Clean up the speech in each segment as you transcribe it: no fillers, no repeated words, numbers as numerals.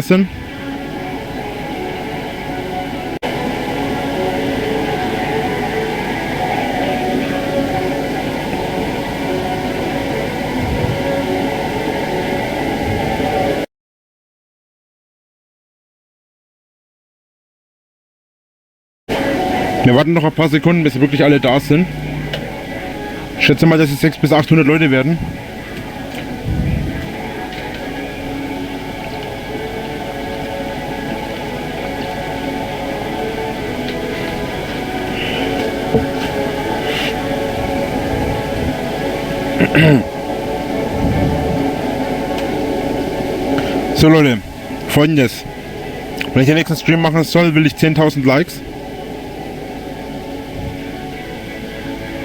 sind. Wir warten noch ein paar Sekunden, bis wirklich alle da sind. Ich schätze mal, dass es 600 bis 800 Leute werden. So Leute, Folgendes. Wenn ich den nächsten Stream machen soll, will ich 10.000 Likes.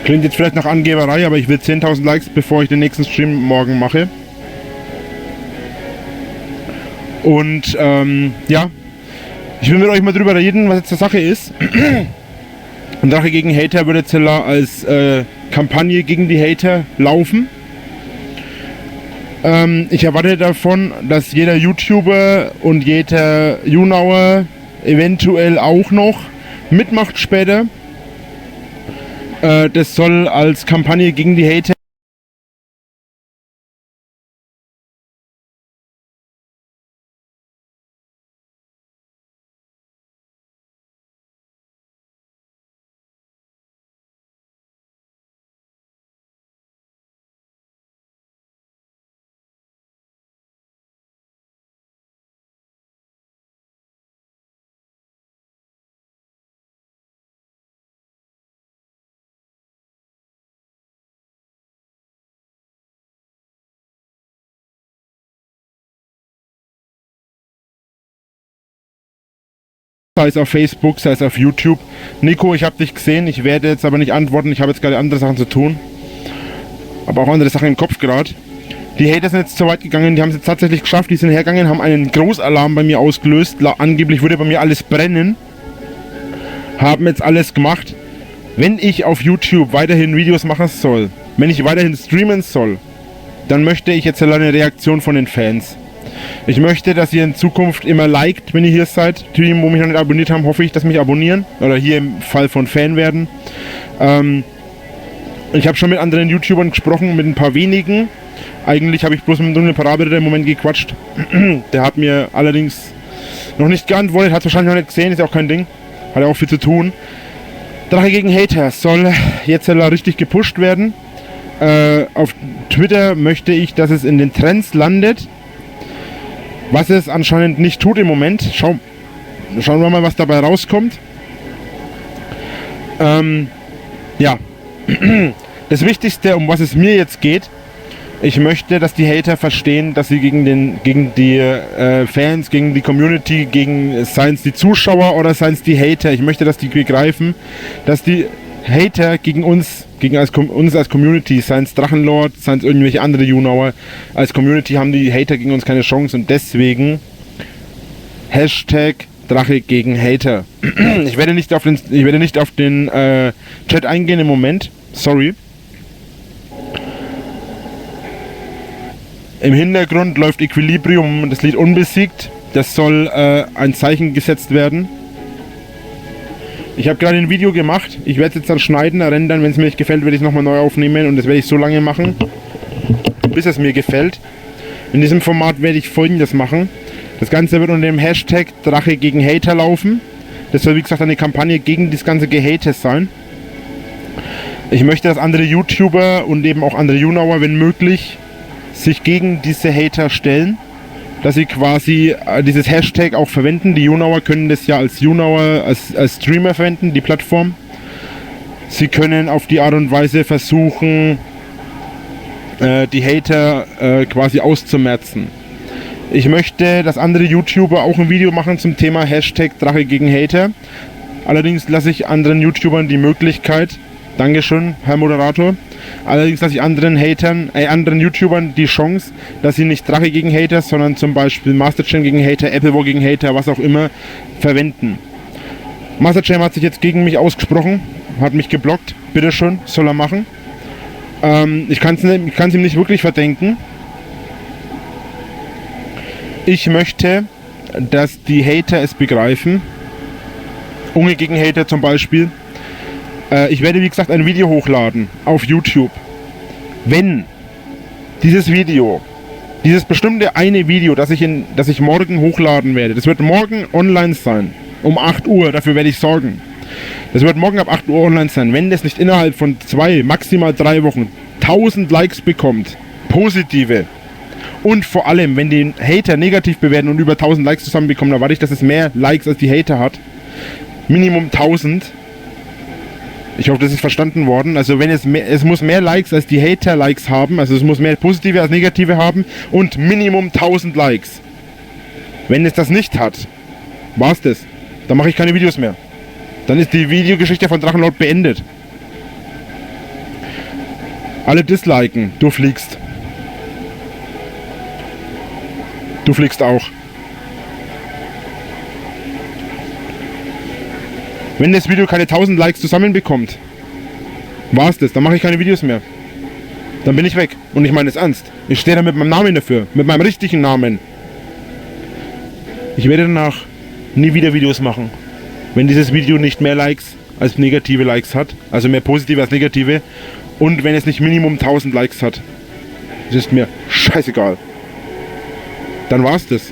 Klingt jetzt vielleicht nach Angeberei, aber ich will 10.000 Likes, bevor ich den nächsten Stream morgen mache. Und ja, ich will mit euch mal drüber reden, was jetzt die Sache ist. Und Drache gegen Hater würde jetzt als Kampagne gegen die Hater laufen. Ich erwarte davon, dass jeder YouTuber und jeder YouNower eventuell auch noch mitmacht später. Das soll als Kampagne gegen die Hater sei es auf Facebook, sei es auf YouTube. Nico, ich habe dich gesehen, ich werde jetzt aber nicht antworten, ich habe jetzt gerade andere Sachen zu tun. Aber auch andere Sachen im Kopf gerade. Die Hater sind jetzt so weit gegangen, die haben es jetzt tatsächlich geschafft, die sind hergegangen, haben einen Großalarm bei mir ausgelöst. Angeblich würde bei mir alles brennen. Haben jetzt alles gemacht. Wenn ich auf YouTube weiterhin Videos machen soll, wenn ich weiterhin streamen soll, dann möchte ich jetzt eine Reaktion von den Fans. Ich möchte, dass ihr in Zukunft immer liked, wenn ihr hier seid. Die, wo mich noch nicht abonniert haben, hoffe ich, dass mich abonnieren. Oder hier im Fall von Fan werden. Ich habe schon mit anderen YouTubern gesprochen, mit ein paar wenigen. Eigentlich habe ich bloß mit dem dunklen Parameter im Moment gequatscht. Der hat mir allerdings noch nicht geantwortet, hat es wahrscheinlich noch nicht gesehen, ist ja auch kein Ding. Hat ja auch viel zu tun. Drache gegen Hater soll jetzt richtig gepusht werden. Auf Twitter möchte ich, dass es in den Trends landet. Was es anscheinend nicht tut im Moment. Schauen wir mal, was dabei rauskommt. Ja. Das Wichtigste, um was es mir jetzt geht, ich möchte, dass die Hater verstehen, dass sie gegen die Fans, gegen die Community, seien es die Zuschauer oder seien es die Hater, ich möchte, dass die begreifen, dass die Hater gegen uns als Community, seien es Drachenlord, seien es irgendwelche andere YouNower, als Community haben die Hater gegen uns keine Chance und deswegen Hashtag Drache gegen Hater. Ich werde nicht auf den Chat eingehen im Moment, sorry. Im Hintergrund läuft Equilibrium, das Lied Unbesiegt, das soll ein Zeichen gesetzt werden. Ich habe gerade ein Video gemacht, ich werde es jetzt dann schneiden, rendern, wenn es mir nicht gefällt, werde ich es nochmal neu aufnehmen und das werde ich so lange machen, bis es mir gefällt. In diesem Format werde ich Folgendes machen. Das Ganze wird unter dem Hashtag Drache gegen Hater laufen. Das soll wie gesagt eine Kampagne gegen das ganze Gehate sein. Ich möchte, dass andere YouTuber und eben auch andere YouNower, wenn möglich, sich gegen diese Hater stellen. Dass sie quasi dieses Hashtag auch verwenden. Die YouNower können das ja als YouNower, als Streamer verwenden, die Plattform. Sie können auf die Art und Weise versuchen, die Hater quasi auszumerzen. Ich möchte, dass andere YouTuber auch ein Video machen zum Thema Hashtag Drache gegen Hater. Allerdings lasse ich anderen YouTubern die Möglichkeit, Dankeschön, Herr Moderator. Allerdings lasse ich anderen YouTubern die Chance, dass sie nicht Drache gegen Hater, sondern zum Beispiel Mastercham gegen Hater, Appleboy gegen Hater, was auch immer, verwenden. Mastercham hat sich jetzt gegen mich ausgesprochen, hat mich geblockt. Bitteschön, soll er machen. Ich kann es ihm nicht wirklich verdenken. Ich möchte, dass die Hater es begreifen. Unge gegen Hater zum Beispiel. Ich werde, wie gesagt, ein Video hochladen auf YouTube. Wenn dieses Video, dieses bestimmte eine Video, das ich morgen hochladen werde, das wird morgen online sein, um 8 Uhr, dafür werde ich sorgen. Das wird morgen ab 8 Uhr online sein. Wenn das nicht innerhalb von 2, maximal 3 Wochen 1000 Likes bekommt, positive, und vor allem, wenn die Hater negativ bewerten und über 1000 Likes zusammenbekommen, dann erwarte ich, dass es mehr Likes als die Hater hat. Minimum 1000. Ich hoffe, das ist verstanden worden. Also wenn es muss mehr Likes als die Hater Likes haben, also es muss mehr positive als negative haben und Minimum 1000 Likes. Wenn es das nicht hat, war's das. Dann mache ich keine Videos mehr. Dann ist die Videogeschichte von Drachenlord beendet. Alle disliken, du fliegst. Du fliegst auch. Wenn das Video keine 1000 Likes zusammenbekommt, war's das, dann mache ich keine Videos mehr. Dann bin ich weg. Und ich meine es ernst. Ich stehe da mit meinem Namen dafür. Mit meinem richtigen Namen. Ich werde danach nie wieder Videos machen. Wenn dieses Video nicht mehr Likes als negative Likes hat. Also mehr positive als negative. Und wenn es nicht Minimum 1000 Likes hat. Das ist mir scheißegal. Dann war's das.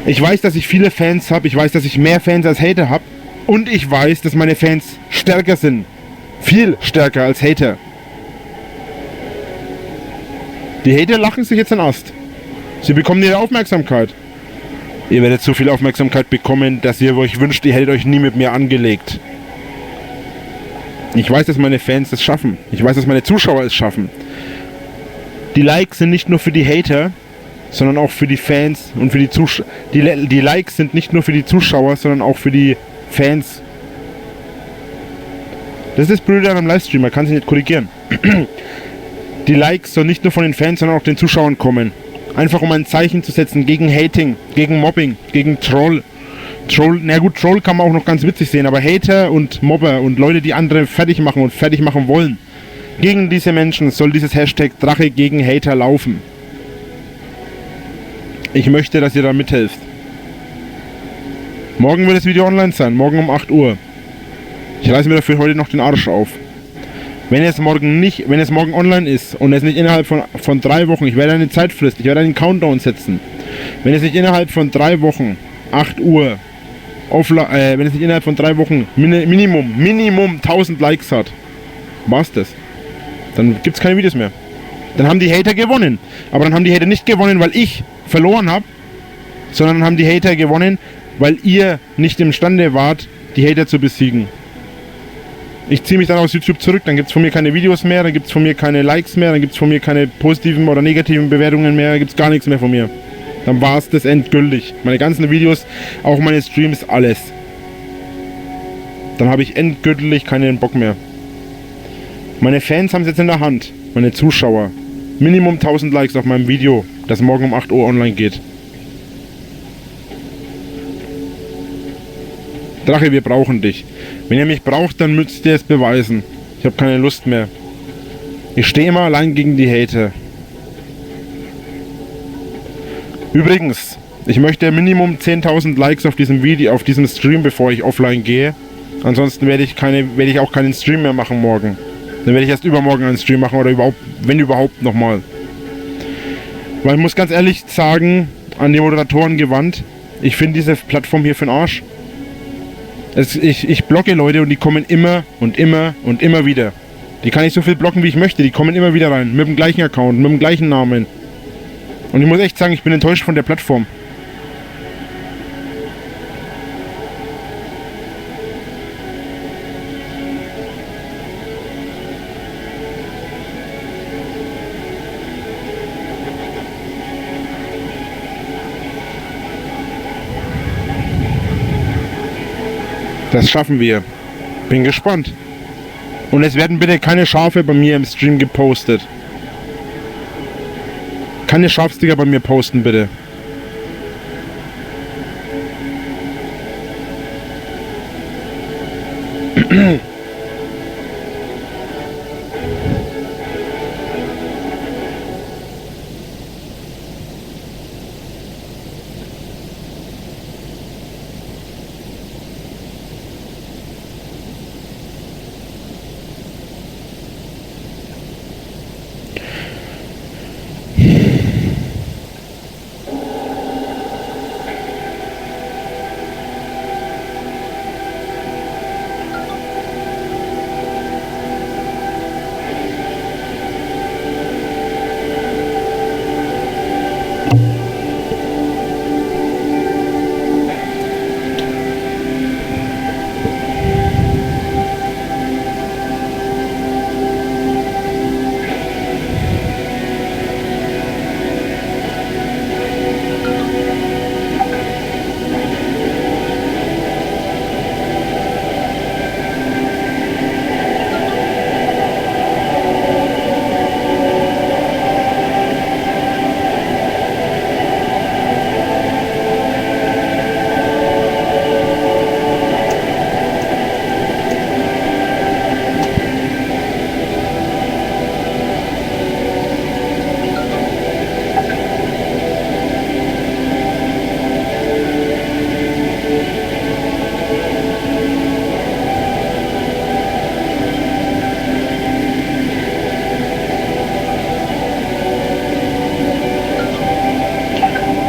Ich weiß, dass ich viele Fans habe. Ich weiß, dass ich mehr Fans als Hater habe. Und ich weiß, dass meine Fans stärker sind. Viel stärker als Hater. Die Hater lachen sich jetzt den Ast. Sie bekommen ihre Aufmerksamkeit. Ihr werdet so viel Aufmerksamkeit bekommen, dass ihr euch wünscht, ihr hättet euch nie mit mir angelegt. Ich weiß, dass meine Fans es schaffen. Ich weiß, dass meine Zuschauer es schaffen. Die Likes sind nicht nur für die Hater, sondern auch für die Fans und für die Zuschauer. Die Likes sind nicht nur für die Zuschauer, sondern auch für die Fans. Das ist blöd an einem Livestream, man kann sich nicht korrigieren. Die Likes sollen nicht nur von den Fans, sondern auch den Zuschauern kommen. Einfach um ein Zeichen zu setzen gegen Hating, gegen Mobbing, gegen Troll. Na gut, Troll kann man auch noch ganz witzig sehen, aber Hater und Mobber und Leute, die andere fertig machen und fertig machen wollen. Gegen diese Menschen soll dieses Hashtag Drache gegen Hater laufen. Ich möchte, dass ihr da mithelft. Morgen wird das Video online sein, morgen um 8 Uhr. Ich reiße mir dafür heute noch den Arsch auf. Wenn es morgen online ist und es nicht innerhalb von 3 Wochen, ich werde eine Zeitfrist, ich werde einen Countdown setzen. Wenn es nicht innerhalb von 3 Wochen, 8 Uhr, wenn es nicht innerhalb von 3 Wochen Minimum 1000 Likes hat, war's das. Dann gibt es keine Videos mehr. Dann haben die Hater gewonnen. Aber dann haben die Hater nicht gewonnen, weil ich verloren habe, sondern dann haben die Hater gewonnen, weil ihr nicht imstande wart, die Hater zu besiegen. Ich ziehe mich dann aus YouTube zurück, dann gibt es von mir keine Videos mehr, dann gibt es von mir keine Likes mehr, dann gibt es von mir keine positiven oder negativen Bewertungen mehr, dann gibt es gar nichts mehr von mir. Dann war es das endgültig. Meine ganzen Videos, auch meine Streams, alles. Dann habe ich endgültig keinen Bock mehr. Meine Fans haben es jetzt in der Hand, meine Zuschauer. Minimum 1000 Likes auf meinem Video, das morgen um 8 Uhr online geht. Drache, wir brauchen dich. Wenn ihr mich braucht, dann müsst ihr es beweisen. Ich habe keine Lust mehr. Ich stehe immer allein gegen die Hater. Übrigens, ich möchte Minimum 10.000 Likes auf diesem Video, auf diesem Stream, bevor ich offline gehe. Ansonsten werde ich auch keinen Stream mehr machen morgen. Dann werde ich erst übermorgen einen Stream machen oder überhaupt, wenn überhaupt, nochmal. Weil ich muss ganz ehrlich sagen, an die Moderatoren gewandt, ich finde diese Plattform hier für den Arsch. Ich blocke Leute und die kommen immer und immer und immer wieder. Die kann ich so viel blocken, wie ich möchte. Die kommen immer wieder rein. Mit dem gleichen Account, mit dem gleichen Namen. Und ich muss echt sagen, ich bin enttäuscht von der Plattform. Das schaffen wir. Bin gespannt. Und es werden bitte keine Schafe bei mir im Stream gepostet. Keine Schafsticker bei mir posten, bitte.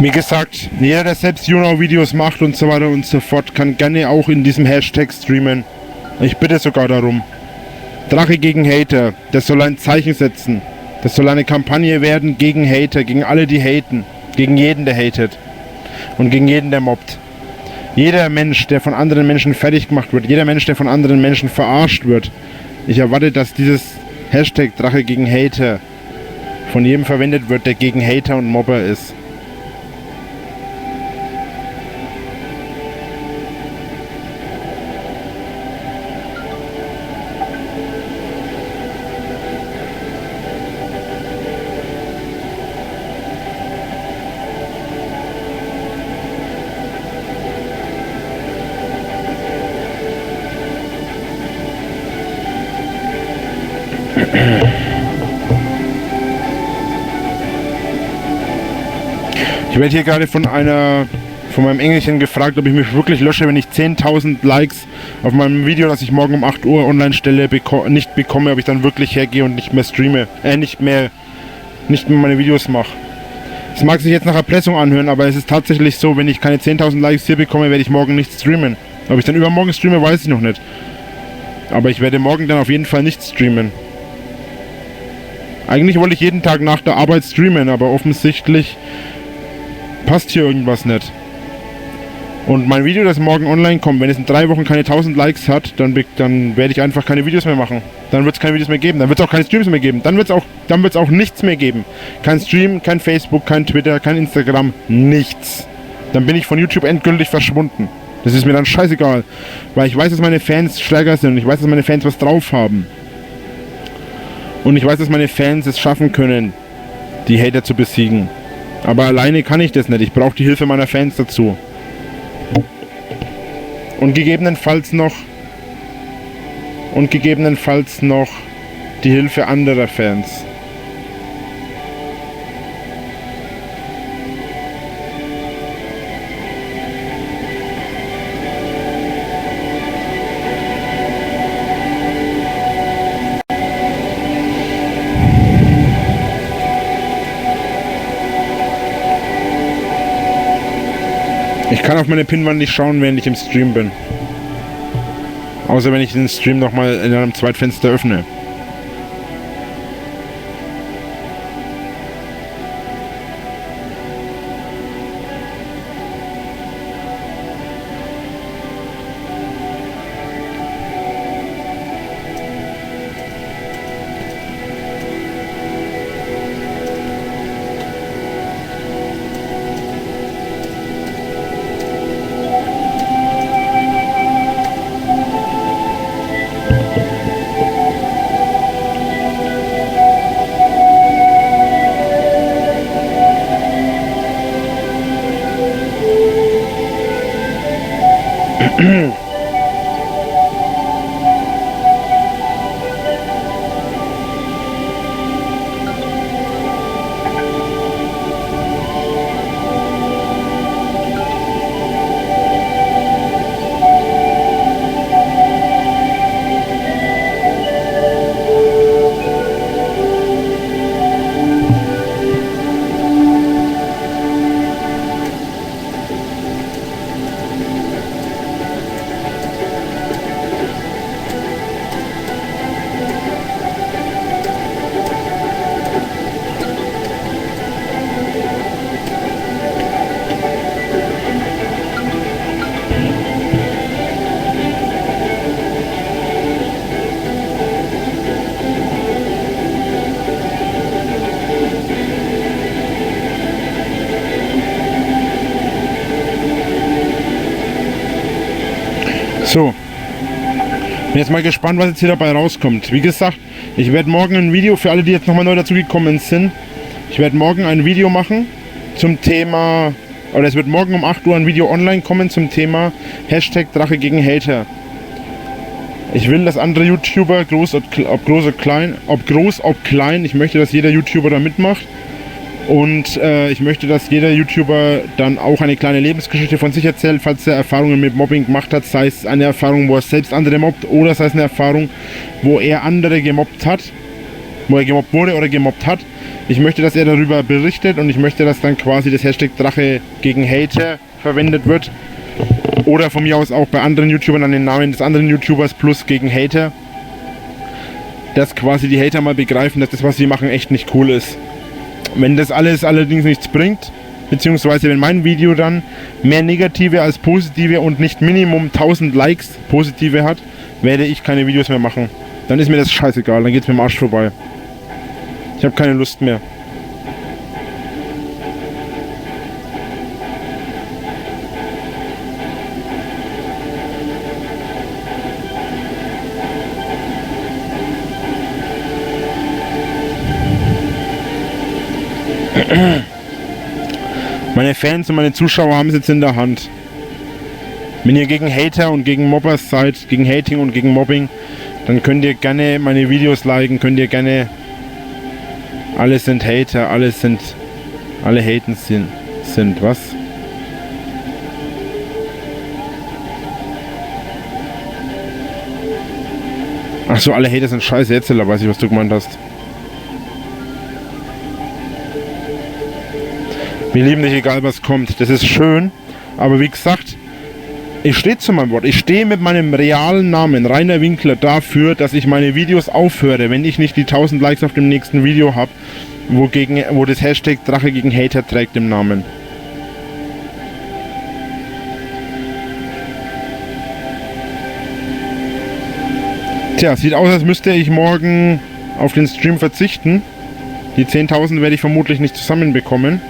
Wie gesagt, jeder, der selbst YouNow-Videos macht und so weiter und so fort, kann gerne auch in diesem Hashtag streamen. Ich bitte sogar darum. Drache gegen Hater, das soll ein Zeichen setzen. Das soll eine Kampagne werden gegen Hater, gegen alle, die haten. Gegen jeden, der hatet. Und gegen jeden, der mobbt. Jeder Mensch, der von anderen Menschen fertig gemacht wird, jeder Mensch, der von anderen Menschen verarscht wird. Ich erwarte, dass dieses Hashtag Drache gegen Hater von jedem verwendet wird, der gegen Hater und Mobber ist. Ich werde hier gerade von meinem Engelchen gefragt, ob ich mich wirklich lösche, wenn ich 10.000 Likes auf meinem Video, das ich morgen um 8 Uhr online stelle, nicht bekomme, ob ich dann wirklich hergehe und nicht mehr streame, nicht mehr meine Videos mache. Es mag sich jetzt nach Erpressung anhören, aber es ist tatsächlich so, wenn ich keine 10.000 Likes hier bekomme, werde ich morgen nicht streamen. Ob ich dann übermorgen streame, weiß ich noch nicht. Aber ich werde morgen dann auf jeden Fall nicht streamen. Eigentlich wollte ich jeden Tag nach der Arbeit streamen, aber offensichtlich passt hier irgendwas nicht. Und mein Video, das morgen online kommt, wenn es in 3 Wochen keine 1000 Likes hat, dann werde ich einfach keine Videos mehr machen. Dann wird es keine Videos mehr geben, dann wird es auch keine Streams mehr geben. Dann wird es auch nichts mehr geben. Kein Stream, kein Facebook, kein Twitter, kein Instagram, nichts. Dann bin ich von YouTube endgültig verschwunden. Das ist mir dann scheißegal. Weil ich weiß, dass meine Fans stärker sind und ich weiß, dass meine Fans was drauf haben. Und ich weiß, dass meine Fans es schaffen können, die Hater zu besiegen. Aber alleine kann ich das nicht. Ich brauche die Hilfe meiner Fans dazu. Und gegebenenfalls noch die Hilfe anderer Fans. Ich kann auf meine Pinwand nicht schauen, während ich im Stream bin. Außer wenn ich den Stream nochmal in einem Zweitfenster öffne. So, bin jetzt mal gespannt, was jetzt hier dabei rauskommt. Wie gesagt, ich werde morgen ein Video, für alle, die jetzt nochmal neu dazugekommen sind, ich werde morgen ein Video machen zum Thema, oder es wird morgen um 8 Uhr ein Video online kommen zum Thema Hashtag Drache gegen Hater. Ich will, dass andere YouTuber, ob groß, ob klein, ich möchte, dass jeder YouTuber da mitmacht. Und ich möchte, dass jeder YouTuber dann auch eine kleine Lebensgeschichte von sich erzählt, falls er Erfahrungen mit Mobbing gemacht hat, sei es eine Erfahrung, wo er selbst andere mobbt, oder sei es eine Erfahrung, wo er andere gemobbt hat. wo er gemobbt wurde oder gemobbt hat. Ich möchte, dass er darüber berichtet und ich möchte, dass dann quasi das Hashtag Drache gegen Hater verwendet wird. Oder von mir aus auch bei anderen YouTubern an den Namen des anderen YouTubers plus gegen Hater. Dass quasi die Hater mal begreifen, dass das, was sie machen, echt nicht cool ist. Wenn das alles allerdings nichts bringt, beziehungsweise wenn mein Video dann mehr negative als positive und nicht Minimum 1000 Likes positive hat, werde ich keine Videos mehr machen. Dann ist mir das scheißegal, dann geht's mir am Arsch vorbei. Ich habe keine Lust mehr. Meine Fans und meine Zuschauer haben es jetzt in der Hand. Wenn ihr gegen Hater und gegen Mobbers seid, gegen Hating und gegen Mobbing, dann könnt ihr gerne meine Videos liken, könnt ihr gerne... Alle sind Hater, alle haten sind was? Ach so, alle Hater sind scheiße, jetzt weiß ich, was du gemeint hast. Wir lieben dich, egal was kommt. Das ist schön, aber wie gesagt, ich stehe zu meinem Wort. Ich stehe mit meinem realen Namen, Rainer Winkler, dafür, dass ich meine Videos aufhöre, wenn ich nicht die 1000 Likes auf dem nächsten Video habe, wo das Hashtag Drache gegen Hater trägt im Namen. Tja, sieht aus, als müsste ich morgen auf den Stream verzichten. Die 10.000 werde ich vermutlich nicht zusammenbekommen.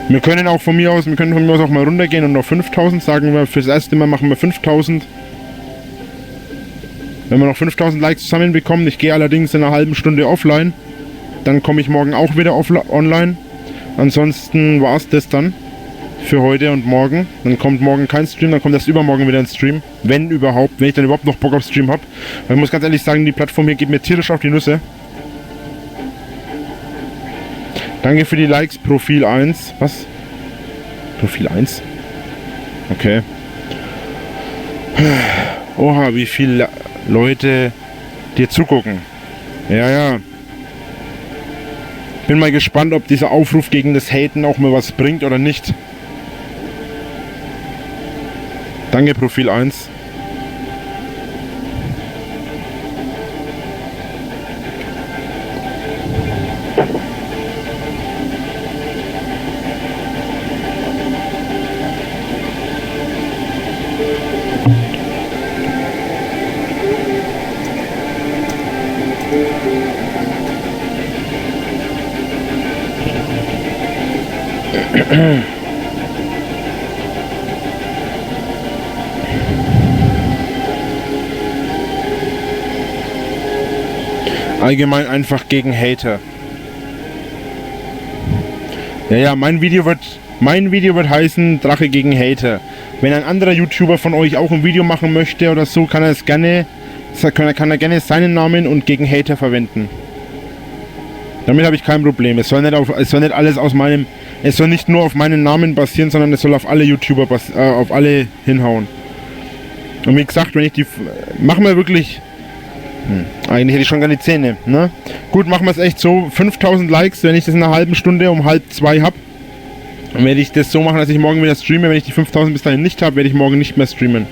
Wir können von mir aus auch mal runtergehen und auf 5.000, sagen wir, fürs erste Mal machen wir 5.000. Wenn wir noch 5.000 Likes zusammenbekommen, ich gehe allerdings in einer halben Stunde offline, dann komme ich morgen auch wieder online. Ansonsten war es das dann für heute und morgen. Dann kommt morgen kein Stream, dann kommt erst übermorgen wieder ein Stream. Wenn überhaupt, wenn ich dann überhaupt noch Bock auf Stream habe. Weil ich muss ganz ehrlich sagen, die Plattform hier geht mir tierisch auf die Nüsse. Danke für die Likes, Profil 1. Was? Profil 1? Okay. Oha, wie viele Leute dir zugucken. Ja. Bin mal gespannt, ob dieser Aufruf gegen das Haten auch mal was bringt oder nicht. Danke, Profil 1. Allgemein einfach gegen Hater. Ja, mein Video wird heißen Drache gegen Hater. Wenn ein anderer YouTuber von euch auch ein Video machen möchte oder so, kann er gerne seinen Namen und gegen Hater verwenden. Damit habe ich kein Problem. Es soll nicht nur auf meinen Namen basieren, sondern es soll auf alle YouTuber auf alle hinhauen. Und wie gesagt, wenn ich die machen wir wirklich eigentlich hätte ich schon gar die Zähne, ne? Gut, machen wir es echt so, 5.000 Likes, wenn ich das in einer halben Stunde um 1:30 habe, dann werde ich das so machen, dass ich morgen wieder streame. Wenn ich die 5.000 bis dahin nicht habe, werde ich morgen nicht mehr streamen.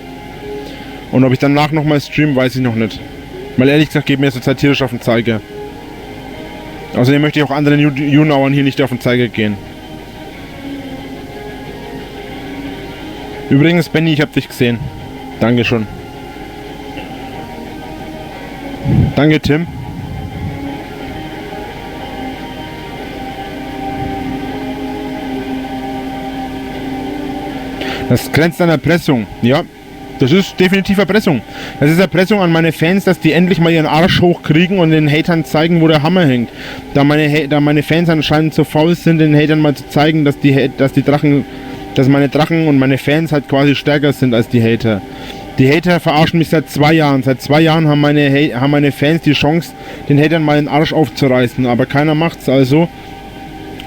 Und ob ich danach nochmal streame, weiß ich noch nicht. Weil ehrlich gesagt geht mir zurzeit tierisch auf den Zeiger. Außerdem möchte ich auch anderen YouNowern hier nicht auf den Zeiger gehen. Übrigens, Benny, ich habe dich gesehen. Dankeschön. Danke, Tim. Das grenzt an Erpressung. Ja, das ist definitiv Erpressung. Das ist Erpressung an meine Fans, dass die endlich mal ihren Arsch hochkriegen und den Hatern zeigen, wo der Hammer hängt. Da meine Fans anscheinend so faul sind, den Hatern mal zu zeigen, dass meine Drachen und meine Fans halt quasi stärker sind als die Hater. Die Hater verarschen mich seit 2 Jahren. Seit 2 Jahren haben meine Fans die Chance, den Hatern mal den Arsch aufzureißen. Aber keiner macht's also.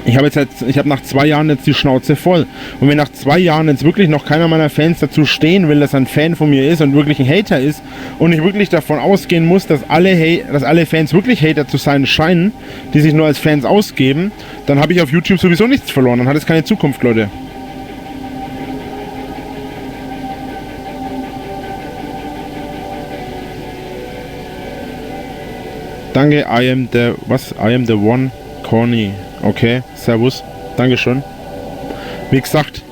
Ich habe nach 2 Jahren jetzt die Schnauze voll. Und wenn nach 2 Jahren jetzt wirklich noch keiner meiner Fans dazu stehen will, dass er ein Fan von mir ist und wirklich ein Hater ist und ich wirklich davon ausgehen muss, dass alle Fans wirklich Hater zu sein scheinen, die sich nur als Fans ausgeben, dann habe ich auf YouTube sowieso nichts verloren. Dann hat es keine Zukunft, Leute. Danke, I am the one, Corny. Okay, servus. Dankeschön. Wie gesagt,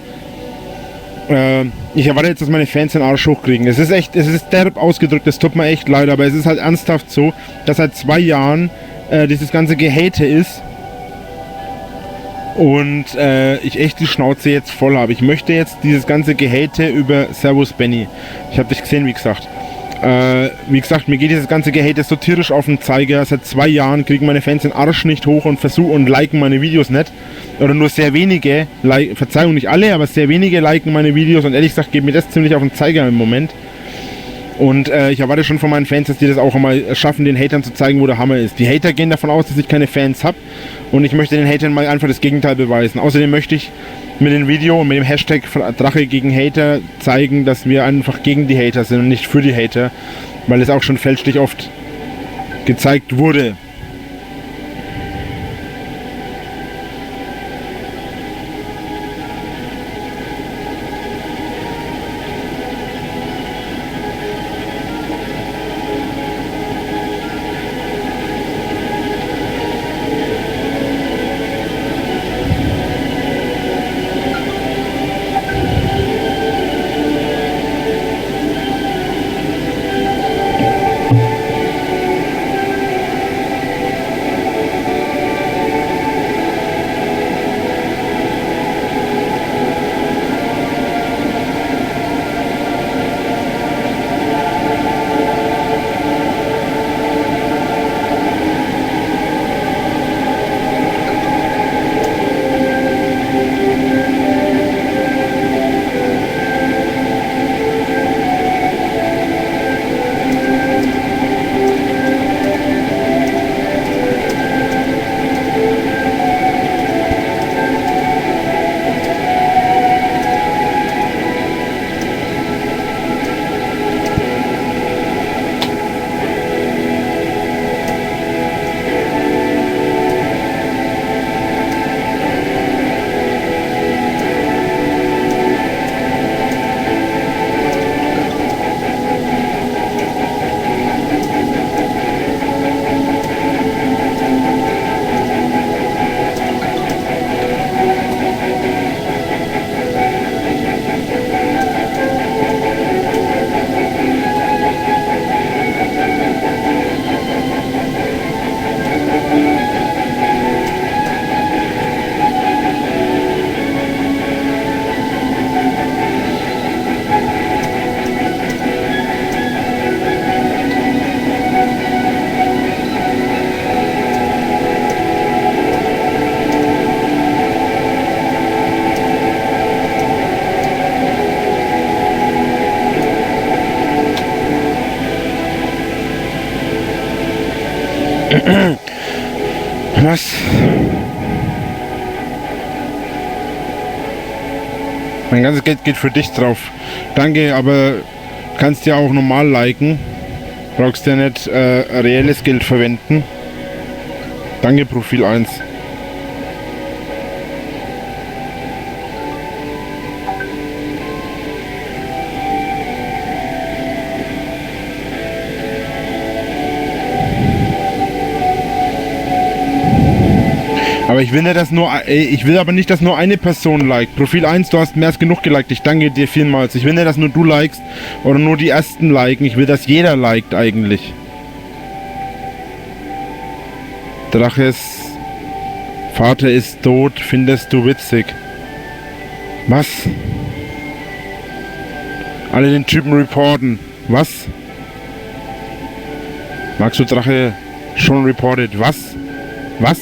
ich erwarte jetzt, dass meine Fans den Arsch hochkriegen. Es ist derb ausgedrückt, es tut mir echt leid, aber es ist halt ernsthaft so, dass seit 2 Jahren dieses ganze Gehate ist und ich echt die Schnauze jetzt voll habe. Ich möchte jetzt dieses ganze Gehate über Servus Benny. Ich habe dich gesehen, wie gesagt. Wie gesagt, mir geht dieses ganze Gehate so tierisch auf den Zeiger. Seit 2 Jahren kriegen meine Fans den Arsch nicht hoch und liken meine Videos nicht. Oder nur sehr wenige, Verzeihung, nicht alle, aber sehr wenige liken meine Videos und ehrlich gesagt geht mir das ziemlich auf den Zeiger im Moment. Und ich erwarte schon von meinen Fans, dass die das auch einmal schaffen, den Hatern zu zeigen, wo der Hammer ist. Die Hater gehen davon aus, dass ich keine Fans habe und ich möchte den Hatern mal einfach das Gegenteil beweisen. Außerdem möchte ich mit dem Video und mit dem Hashtag Drache gegen Hater zeigen, dass wir einfach gegen die Hater sind und nicht für die Hater, weil es auch schon fälschlich oft gezeigt wurde. Was? Mein ganzes Geld geht für dich drauf. Danke, aber kannst ja auch normal liken. Brauchst ja nicht reelles Geld verwenden. Danke, Profil 1. Aber ich will aber nicht, dass nur eine Person liked. Profil 1, du hast mehr als genug geliked. Ich danke dir vielmals. Ich will nicht, dass nur du likest oder nur die ersten liken. Ich will, dass jeder liked eigentlich. Draches Vater ist tot, findest du witzig. Was? Alle den Typen reporten. Was? Magst du Drache schon reported? Was? Was?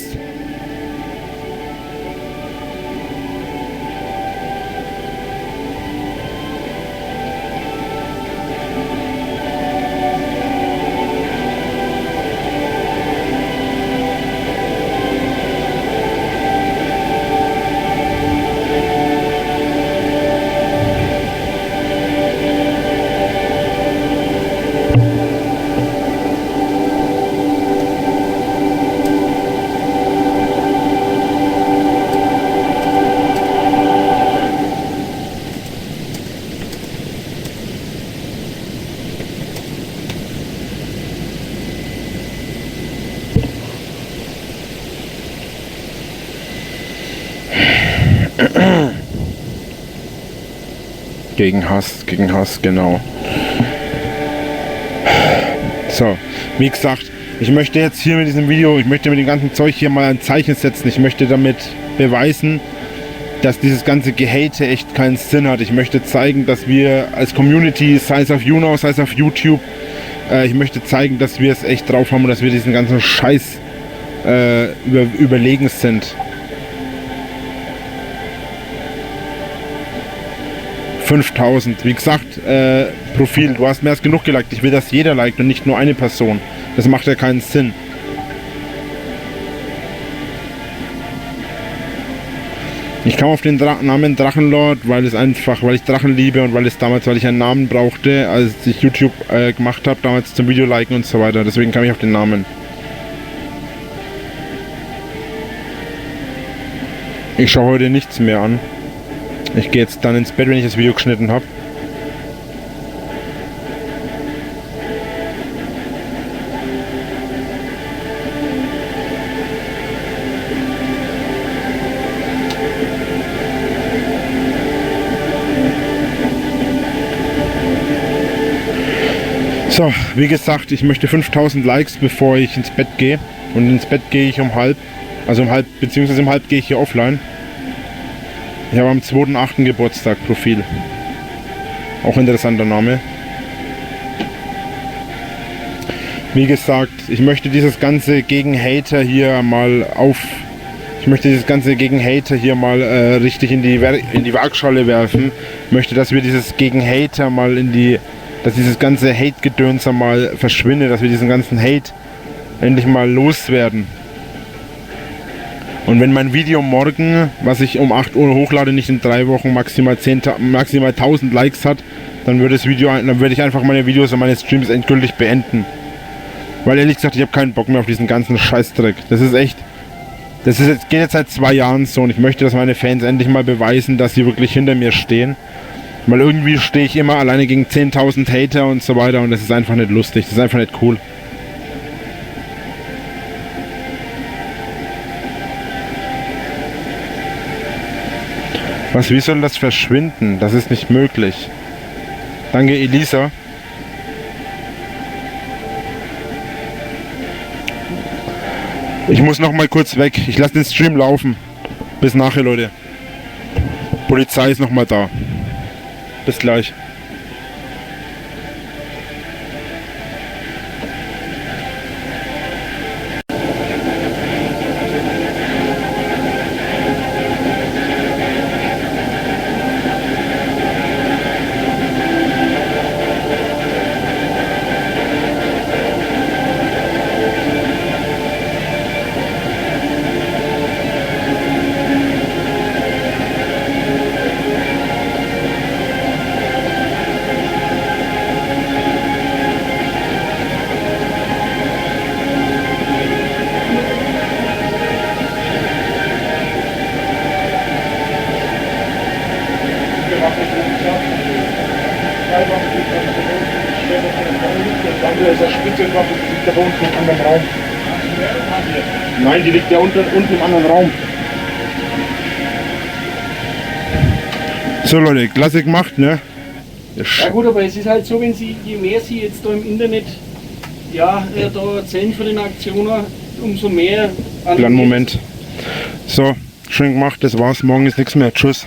Gegen Hass, genau. So, wie gesagt, ich möchte jetzt hier mit diesem Video, ich möchte mit dem ganzen Zeug hier mal ein Zeichen setzen. Ich möchte damit beweisen, dass dieses ganze Gehate echt keinen Sinn hat. Ich möchte zeigen, dass wir als Community, sei es auf YouNow, sei es auf YouTube, ich möchte zeigen, dass wir es echt drauf haben und dass wir diesen ganzen Scheiß überlegen sind. 5000, wie gesagt, Profil, du hast mehr als genug geliked. Ich will, dass jeder liked und nicht nur eine Person. Das macht ja keinen Sinn. Ich kam auf den Namen Drachenlord, weil ich Drachen liebe und weil ich einen Namen brauchte, als ich YouTube gemacht habe, damals zum Video liken und so weiter. Deswegen kam ich auf den Namen. Ich schaue heute nichts mehr an. Ich gehe jetzt dann ins Bett, wenn ich das Video geschnitten habe. So, wie gesagt, ich möchte 5000 Likes, bevor ich ins Bett gehe. Und ins Bett gehe ich um halb, beziehungsweise um halb gehe ich hier offline. Ich habe am 2.8. Geburtstag, Profil. Auch interessanter Name. Wie gesagt, ich möchte dieses ganze gegen Hater hier mal richtig in die Waagschale werfen. Ich möchte, dass wir dieses gegen Hater mal dass dieses ganze Hate-Gedöns mal verschwindet, dass wir diesen ganzen Hate endlich mal loswerden. Und wenn mein Video morgen, was ich um 8 Uhr hochlade, nicht in 3 Wochen maximal 1000 Likes hat, dann würde ich einfach meine Videos und meine Streams endgültig beenden. Weil ehrlich gesagt, ich habe keinen Bock mehr auf diesen ganzen Scheißdreck. Geht jetzt seit 2 Jahren so und ich möchte, dass meine Fans endlich mal beweisen, dass sie wirklich hinter mir stehen. Weil irgendwie stehe ich immer alleine gegen 10.000 Hater und so weiter und das ist einfach nicht lustig, das ist einfach nicht cool. Wie soll das verschwinden? Das ist nicht möglich. Danke, Elisa. Ich muss noch mal kurz weg. Ich lasse den Stream laufen. Bis nachher, Leute. Polizei ist noch mal da. Bis gleich. Nein, die liegt ja unten im anderen Raum. So Leute, klasse gemacht, ne? Ja gut, aber es ist halt so, je mehr Sie jetzt da im Internet da erzählen von den Aktionen, umso mehr... Kleinen Moment. So, schön gemacht, das war's. Morgen ist nichts mehr. Tschüss.